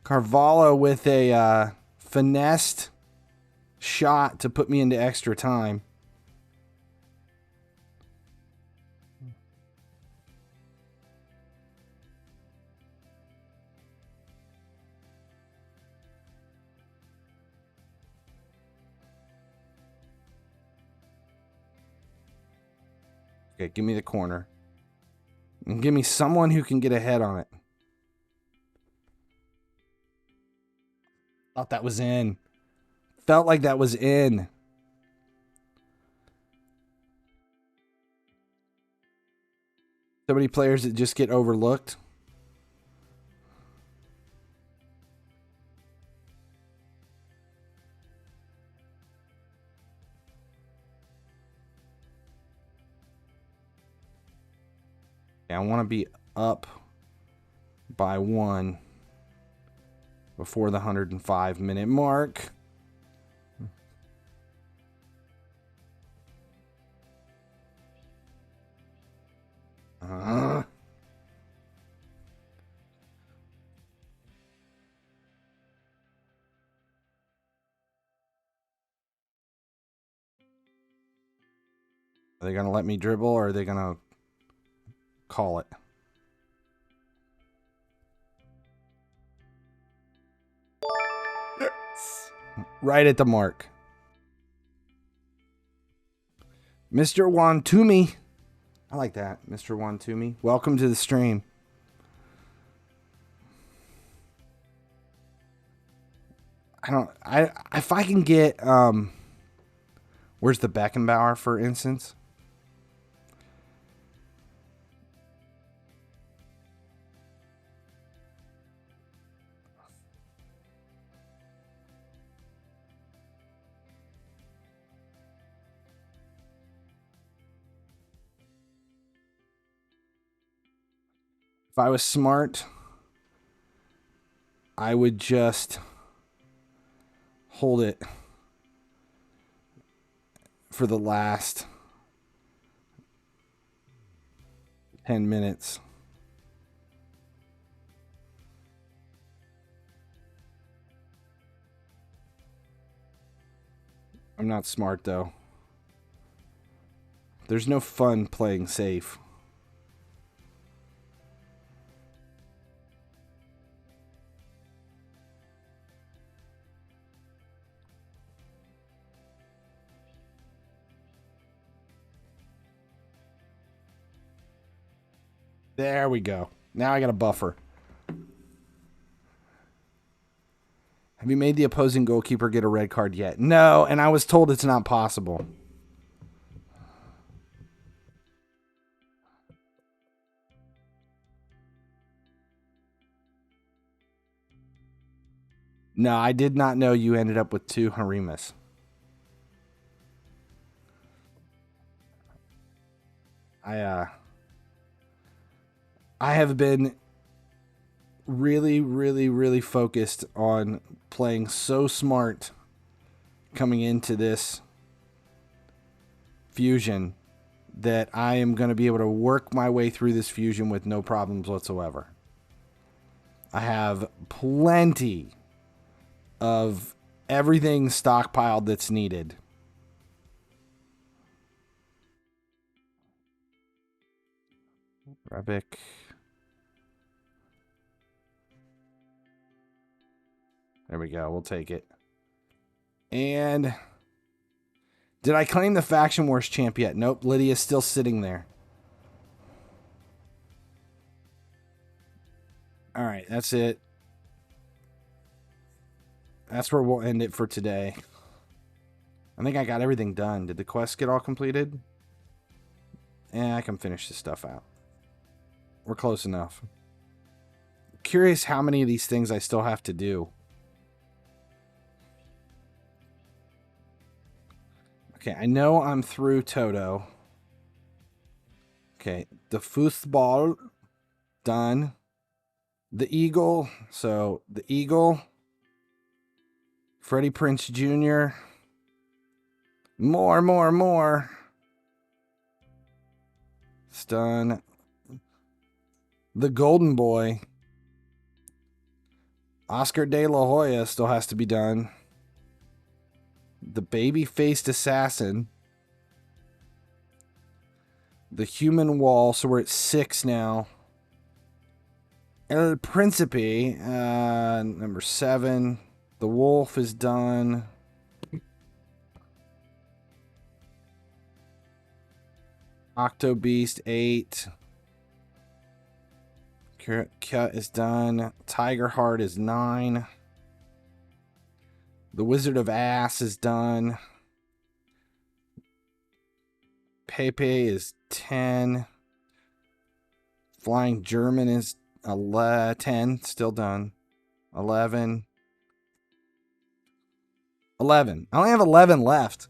S1: Carvalho with a finessed shot to put me into extra time. Okay, give me the corner. And give me someone who can get ahead on it. Thought that was in. Felt like that was in. So many players that just get overlooked. I want to be up by 1 before the 105-minute mark. Are they going to let me dribble, or are they going to call it? Yes. Right at the mark. Mr. Wantumi. I like that, Mr. Wantumi. Welcome to the stream. if I can get where's the Beckenbauer, for instance? If I was smart, I would just hold it for the last 10 minutes. I'm not smart, though. There's no fun playing safe. There we go. Now I got a buffer. Have you made the opposing goalkeeper get a red card yet? No, and I was told it's not possible. No, I did not know you ended up with 2 Harimas. I have been really, really, really focused on playing so smart coming into this fusion that I am going to be able to work my way through this fusion with no problems whatsoever. I have plenty of everything stockpiled that's needed. Rebic. There we go. We'll take it. And did I claim the Faction Wars champ yet? Nope. Lydia's still sitting there. All right. That's it. That's where we'll end it for today. I think I got everything done. Did the quest get all completed? I can finish this stuff out. We're close enough. Curious how many of these things I still have to do. Okay, I know I'm through Toto. Okay, the Fußball, done. The Eagle, so the Eagle. Freddie Prinze Jr. More. It's done. The Golden Boy. Oscar De La Hoya still has to be done. The Baby-Faced Assassin. The Human Wall, so we're at 6 now. El Principe, number 7. The Wolf is done. Octo Beast, 8. Cut is done. Tiger Heart is 9. The Wizard of Ass is done. Pepe is 10. Flying German is 10. Still done. 11. 11. I only have 11 left.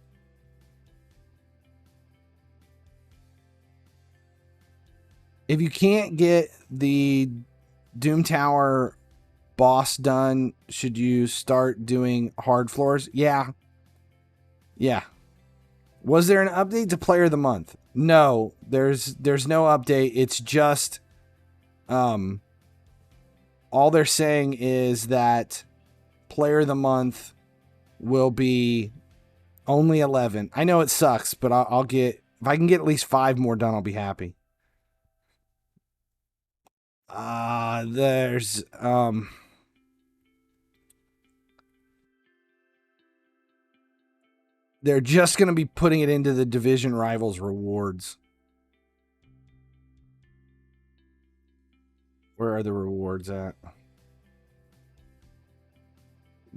S1: If you can't get the Doom Tower boss done, should you start doing hard floors? Yeah. Was there an update to Player of the Month? No, there's no update. It's just all they're saying is that Player of the Month will be only 11. I know it sucks, but I'll get, if I can get at least 5 more done, I'll be happy. There's they're just going to be putting it into the Division Rivals rewards. Where are the rewards at?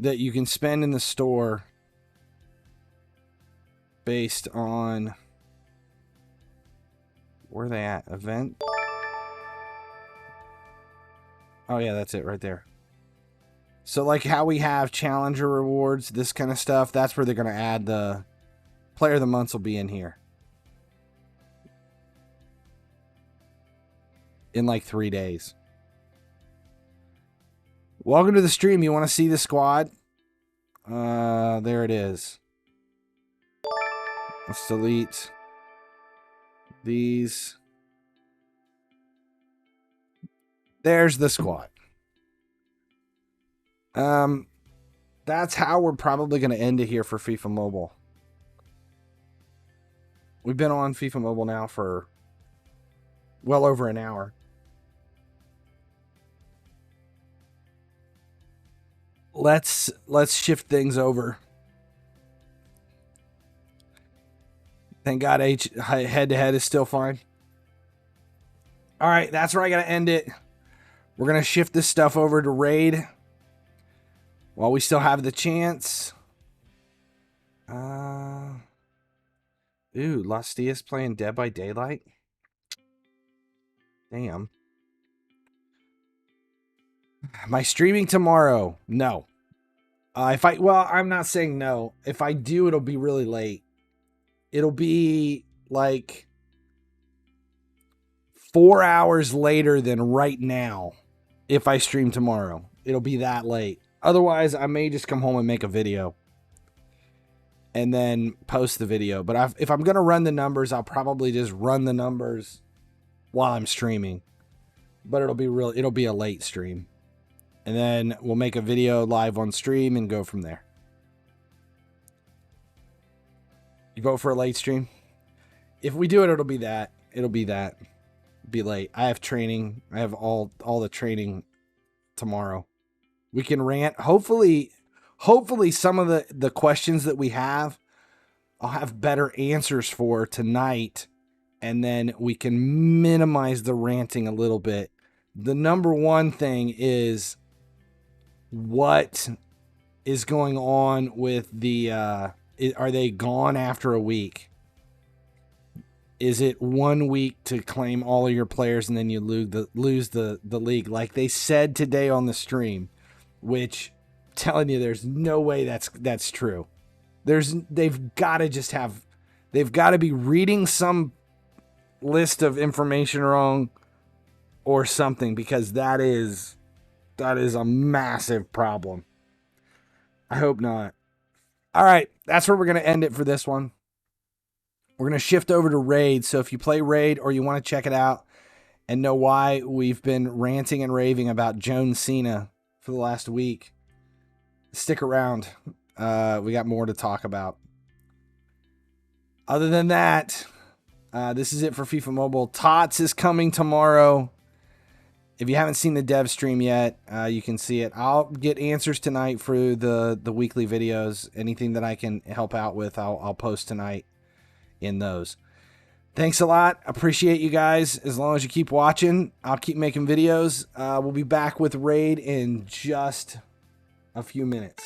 S1: that you can spend in the store based on where are they at? Event? Oh yeah, that's it right there. So like how we have challenger rewards, this kind of stuff, that's where they're going to add the player of the months will be in here. In like 3 days. Welcome to the stream. You want to see the squad? There it is. Let's delete these. There's the squad. That's how we're probably going to end it here for FIFA Mobile. We've been on FIFA Mobile now for well over an hour. Let's shift things over. Thank God head-to-head is still fine. All right, that's where I got to end it. We're going to shift this stuff over to Raid while we still have the chance. Ooh, Las Diaz playing Dead by Daylight. Damn. Am I streaming tomorrow? No. Well, I'm not saying no. If I do, it'll be really late. It'll be like 4 hours later than right now. If I stream tomorrow, it'll be that late. Otherwise, I may just come home and make a video and then post the video. But if I'm going to run the numbers, I'll probably just run the numbers while I'm streaming. But it'll be a late stream. And then we'll make a video live on stream and go from there. You vote for a late stream? If we do it, it'll be that. It'll be late. I have training. I have all the training tomorrow. We can rant. Hopefully some of the questions that we have, I'll have better answers for tonight. And then we can minimize the ranting a little bit. The number one thing is what is going on with the are they gone after a week? Is it 1 week to claim all of your players and then you lose the league like they said today on the stream, which telling you there's no way that's true. They've got to be reading some list of information wrong or something, because that is a massive problem. I hope not. All right, that's where we're going to end it for this one. We're going to shift over to Raid. So if you play Raid or you want to check it out and know why we've been ranting and raving about Joan Cena for the last week, stick around. We got more to talk about. Other than that, this is it for FIFA Mobile. TOTS is coming tomorrow. If you haven't seen the dev stream yet, you can see it. I'll get answers tonight for the weekly videos. Anything that I can help out with, I'll post tonight in those. Thanks a lot. Appreciate you guys. As long as you keep watching, I'll keep making videos. We'll be back with Raid in just a few minutes.